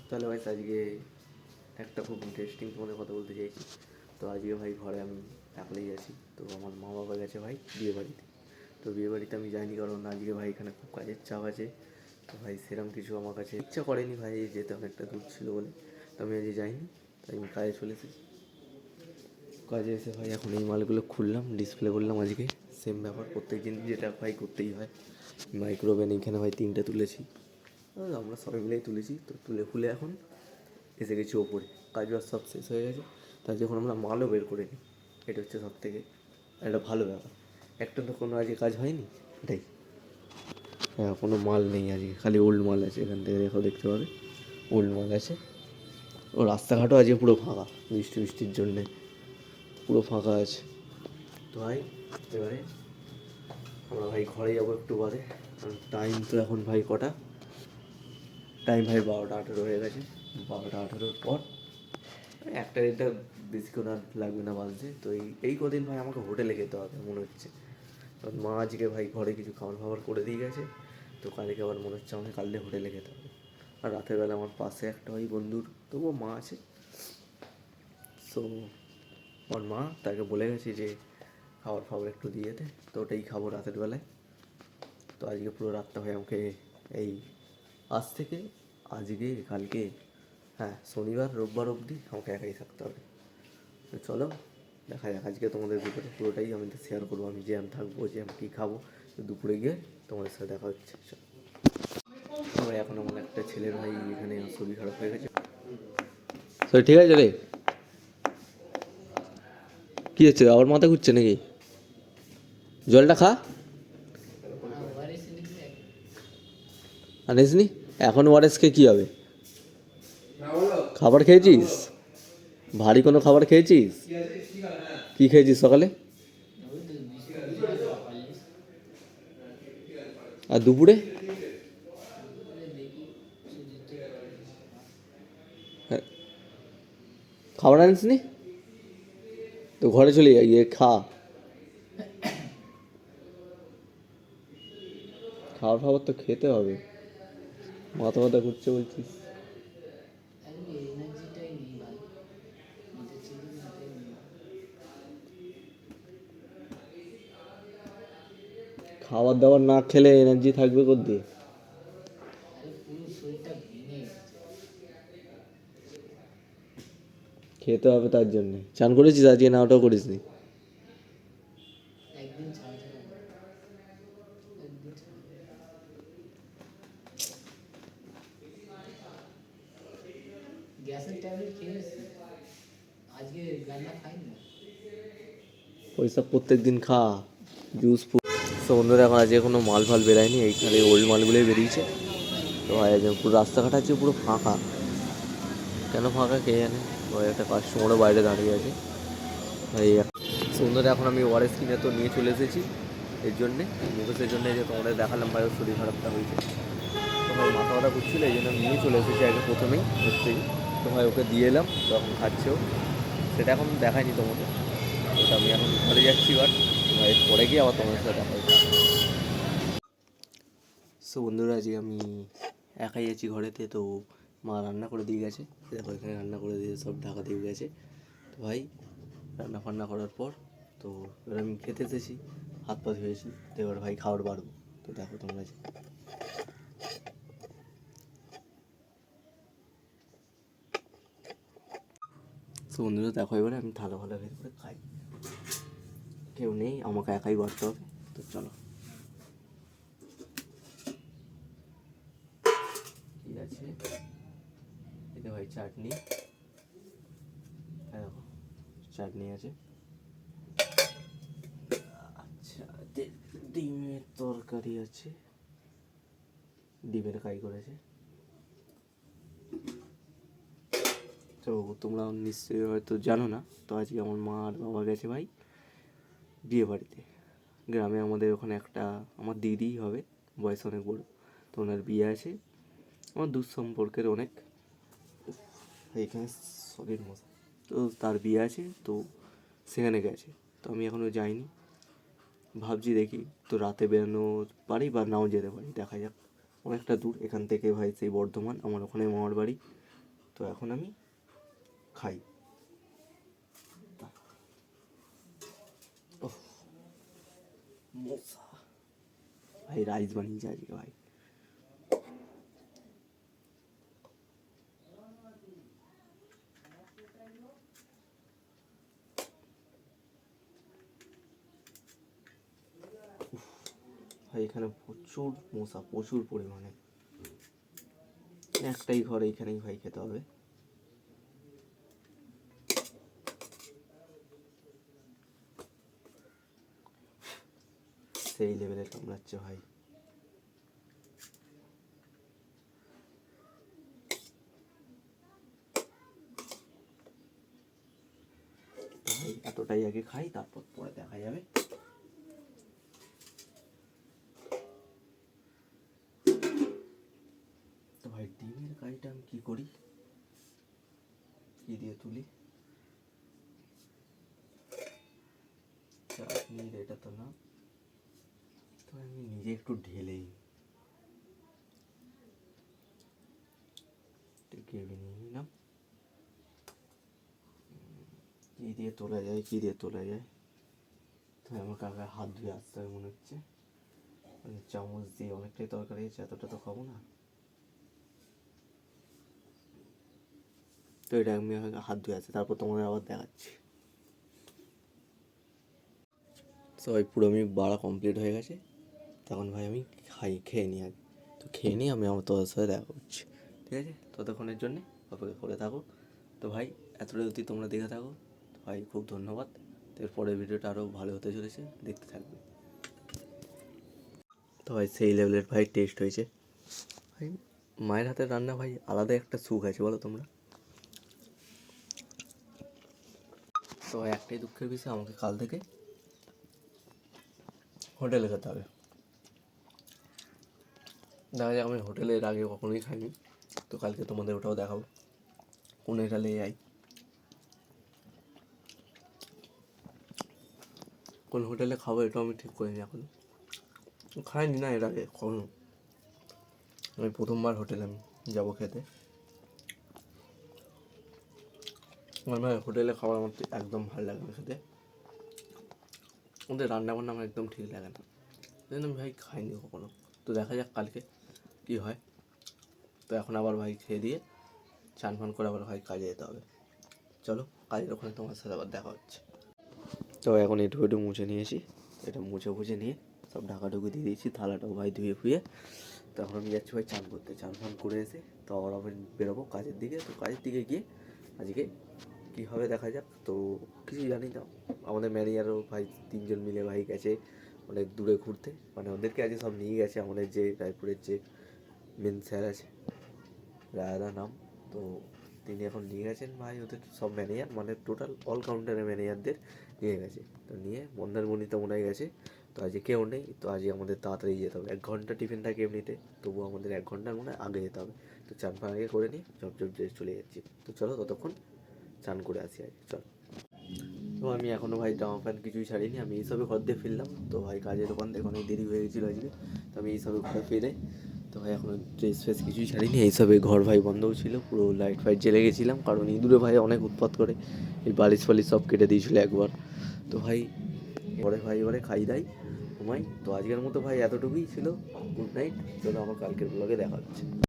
তাহলে ভাই আজকে একটা খুব ইন্টারেস্টিং তোমাদের কথা বলতে চাইছি। তো আজকে ভাই ঘরে আমি একলাই আছি। তো আমার মা বাবা গেছে ভাই বিয়ে বাড়িতে। তো বিয়ে বাড়িতে আমি যাইনি, কারণ আজকে ভাই এখানে খুব কাজের চাপ আছে। তো ভাই সেরকম কিছু আমার কাছে ইচ্ছা করেনি ভাই, যেতে অনেকটা দূর ছিল বলে। তো আমি আজকে যাইনি, তাই আমি কাজে চলে এসেছি। কাজে এসে ভাই এখন এই মালগুলো খুললাম, ডিসপ্লে করলাম। আজকে সেম ব্যাপার, প্রত্যেক দিন যেটা ভাই করতেই হয়। মাইক্রোওভেন এইখানে ভাই 3টে তুলেছি, আমরা সবাই মিলেই তুলেছি। তো তুলে ফুলে এখন এসে গেছি ওপরে, কাজ বাজ সব শেষ হয়ে গেছে। তাই যখন আমরা মালও বের করে নিই, এটা হচ্ছে সব থেকে একটা ভালো ব্যাপার। একটা তো কোনো আজকে কাজ হয়নি, এটাই। হ্যাঁ, কোনো মাল নেই আজকে, খালি ওল্ড মাল আছে। এখান থেকে দেখো, দেখতে পাবে ওল্ড মাল আছে। ও রাস্তাঘাটও আজকে পুরো ফাঁকা, বৃষ্টির জন্যে পুরো ফাঁকা আছে। তো ভাই এবারে আমরা ভাই ঘরে যাবো একটু বাদে। টাইম তো এখন ভাই কটা, টাইম ভাই 12টা 18 হয়ে গেছে। 12টা 18-র পর একটা দেড়টা বেশিক্ষণ আর লাগবে না বাজতে। তো এই কদিন ভাই আমাকে হোটেলে খেতে হবে মনে হচ্ছে, কারণ মা আজকে ভাই ঘরে কিছু খাবার ফাবার করে দিয়ে গেছে। তো কালকে আবার মনে হচ্ছে আমাকে কালকে হোটেলে খেতে হবে। আর রাতের বেলা আমার পাশে একটা ভাই বন্ধুর, তবুও মা আছে। সো আমার মা তাকে বলে গেছে যে খাবার ফাবার একটু দিয়ে দে, তো ওটাই খাবো রাতের বেলায়। তো আজকে পুরো রাতটা ভাই আমাকে এই আজ থেকে আজকে কালকে, হ্যাঁ শনিবার রোববার অবধি আমাকে একাই থাকতে হবে। তো চলো দেখা যাক, আজকে তোমাদের দুপুরে পুরোটাই আমি শেয়ার করবো, আমি যে আমি থাকবো, যে আমি কী খাবো। তো দুপুরে গিয়ে তোমাদের সাথে দেখা হচ্ছে। ভাই এখন আমার একটা ছেলের ভাই এখানে শরীর খারাপ হয়ে গেছে। সরি, ঠিক আছে রে। কী হচ্ছে, আবার মাথা ঘুরছে নাকি? জলটা খা। আনিস নি এখন ওআরএসকে কী হবে? খাবার খেয়েছিস? ভারী কোনো খাবার খেয়েছিস? কী খেয়েছিস সকালে আর দুপুরে? হ্যাঁ, খাবার আনিস নি? তো ঘরে চলে যা, গিয়ে খা। খাবার ফাবার তো খেতে হবে। মাথা ব্যথা ঘুরছে বলছিস? খাবার দাবার না খেলে এনার্জি থাকবে কোথা? খেতে হবে, তার জন্যে চান করেছিস আজকে? না ওটাও করিস নি? ওইসব প্রত্যেক দিন খা, জুস। তো বন্ধুরা এখন আজকে কোনো মাল ফাল বেরায়নি, এই খালি ওল্ড মালগুলোই বেরিয়েছে। তো ভাই আজকে পুরো রাস্তাঘাট আছে পুরো ফাঁকা। কেন ফাঁকা কে জানে। ভাই একটা কাস্টমারও বাইরে দাঁড়িয়ে আছে ভাই। বন্ধুরা এখন আমি ওআরএস কিনে তো নিয়ে চলে এসেছি, এর জন্যে মুকেশের জন্যে, যে তোমাদের দেখালাম ভাই ওর শরীর খারাপটা হয়েছে। তো ভাই মাথা ব্যথা ঘুরছিল, এই জন্য আমি নিয়ে চলে এসেছি আগে প্রথমেই হচ্ছে। তো ভাই ওকে দিয়ে এলাম, তো এখন খাচ্ছেও। সেটা এখন দেখায়নি তোমাকে। তো আমি এখন ঘরে যাচ্ছি, বাট ভাই পরে গিয়ে আবার তোমাদের সাথে দেখা হচ্ছে। সো বন্ধুরা আজকে আমি একাই আছি ঘরেতে। তো মা রান্না করে দিয়ে গেছে, দেখো এখানে রান্না করে দিয়ে সব ঢাকা দিয়ে গেছে। তো ভাই রান্না ফান্না করার পর তো এবার আমি খেতে এসেছি, হাত পা ধুয়েছি। তো এবার ভাই খাবার বাড়বো। তো দেখো তোমরা যে সো বন্ধুরা দেখো, এবারে আমি থালা ভালো বের করে খাই। কেউ নেই, আমাকে একাই বাড়তে হবে। তো চলো, কী আছে এতে ভাই? চাটনি, হ্যাঁ দেখো চাটনি আছে। আচ্ছা, ডিমের তরকারি আছে, ডিমের কাই করেছে। তো তোমরা নিশ্চয়ই হয়তো জানো না, তো আজকে আমার মা আর বাবা গেছে ভাই বিয়ে বাড়িতে। গ্রামে আমাদের ওখানে একটা আমার দিদি হবে, বয়স অনেক বড়। তো ওনার বিয়ে আছে, আমার দূর সম্পর্কের অনেক। এখানে সলিড মশা। তো তার বিয়ে আছে, তো সেখানে গেছে। তো আমি এখনও যাইনি, ভাবছি দেখি তো রাতে বেরোনো পারি বা নাও যেতে পারি, দেখা যাক। অনেকটা দূর এখান থেকে ভাই, সেই বর্ধমান, আমার ওখানে মামার বাড়ি। তো এখন আমি খাই। ওহ মশা ভাই, রাইস বানিয়েছে আজকে ভাই। ভাই এখানে প্রচুর মশা, প্রচুর পরিমাণে। একটাই ঘর, এইখানেই ভাই খেতে হবে। সেই লেভেলের কামড়াচ্ছে ভাই। ভাই এতটাই আগে খাই, তারপর পরে দেখা যাবে। তো ভাই ডিমের কারিটা আমি কি করি, কি দিয়ে তুলি? চাটনির এটা তো না, তো আমি নিজে একটু ঢেলেই গ্রেভি নিয়ে নিলাম। কি দিয়ে তোলা যায়, কি দিয়ে তোলা যায়? তো আমাকে আগে হাত ধুয়ে আসতে হবে মনে হচ্ছে। চামচ দিয়ে অনেকটাই তরকারি আছে, এতটা তো খাবো না। তো এটা আমি হাত ধুয়ে আসছি, তারপর তোমাদের আবার দেখাচ্ছি। সবাই পুরো আমি বাড়া কমপ্লিট হয়ে গেছে। তখন ভাই আমি খেয়ে নিই আগে। তো খেয়ে নিই, আমি আমার তোদের সাথে দেখা করছি, ঠিক আছে? ততক্ষণের জন্যে অপেক্ষা করে থাকো। তো ভাই এতটা যদি তোমরা দেখে থাকো, তো ভাই খুব ধন্যবাদ। তো এরপরের ভিডিওটা আরও ভালো হতে চলেছে, দেখতে থাকবে। তো ভাই সেই লেভেলের ভাই টেস্ট হয়েছে ভাই। মায়ের হাতের রান্না ভাই আলাদা একটা সুখ আছে, বলো তোমরা। তো একটাই দুঃখের বিষয়, আমাকে কাল থেকে হোটেলে খেতে হবে। দেখা যাক, আমি হোটেলের আগে কখনোই খাইনি, তো কালকে তোমাদের ওটাও দেখাবো। কোন হোটেলে যাই, কোন হোটেলে খাবো এটাও আমি ঠিক করিনি এখনো। খাইনি না এর আগে কখনো, আমি প্রথমবার হোটেলে আমি যাবো খেতে। আমার ভাই হোটেলে খাবার আমার একদম ভালো লাগে না খেতে, ওদের রান্নাবান্না আমার একদম ঠিক লাগে না, এই জন্য আমি ভাই খাইনি কখনো। তো দেখা যাক কালকে কী হয়। তো এখন আবার ভাই খেয়ে দিয়ে চান ফান করে আবার ভাই কাজে যেতে হবে। চলো কাজের ওখানে তোমার সাথে আবার দেখা হচ্ছে। তো এখন এটুকু একটু মুছে নিয়েছি, এটা মুছে নিয়ে সব ঢাকাঢুকি দিয়ে দিয়েছি, থালাটাও ভাই ধুয়ে ফুয়ে। তখন আমি যাচ্ছি ভাই চান করতে। চান ফান করে এসে তো আবার বেরোবো কাজের দিকে। তো কাজের দিকে গিয়ে আজকে কী হবে দেখা যাক। তো কিছুই জানি না, আমাদের ম্যানেজারও ভাই 3 জন মিলে ভাই গেছে অনেক দূরে ঘুরতে, মানে ওদেরকে আজকে সব নিয়ে গেছে। আমাদের যে রায়পুরের যে মেন স্যার আছে, রায়দা নাম, তো তিনি এখন নিয়ে গেছেন ভাই ওদের সব ম্যানেজার, মানে টোটাল অল কাউন্টারের ম্যানেজারদের নিয়ে গেছে। তো নিয়ে মন্দারমণিতে মনে হয় গেছে। তো আজকে কেউ নেই, তো আজকে আমাদের তাড়াতাড়ি যেতে হবে। 1 ঘন্টা টিফিন থাকে এমনিতে, তবুও আমাদের 1 ঘন্টার মনে হয় আগে যেতে হবে। তো চান ফান আগে করে নিই, ঝপঝপ ড্রেস চলে যাচ্ছি। তো চলো ততক্ষণ চান করে আসি আগে, চল। তো আমি এখনও ভাই জামা প্যান্ট কিছুই ছাড়িনি, আমি এইসবে ঘর দিয়ে ফিরলাম। তো ভাই কাজের ওখান থেকে অনেক দেরি হয়ে গেছিলো আজকে, তো আমি এইসবে ঘরে ফিরে তো ভাই এখনও ড্রেস ফ্রেস কিছুই ছাড়িনি। এইসবে ঘর ভাই বন্ধও ছিল, পুরো লাইট ফাইট জেলে গেছিলাম, কারণ ইঁদুরে ভাই অনেক উৎপাত করে, এই বালিশ ফালিশ সব কেটে দিয়েছিলো একবার। তো ভাই পরে ভাই এবারে খাই দাই ঘুমাই। তো আজকের মতো ভাই এতটুকুই ছিল, গুড নাইট। চলো আমার কালকের ব্লগে দেখা হচ্ছে।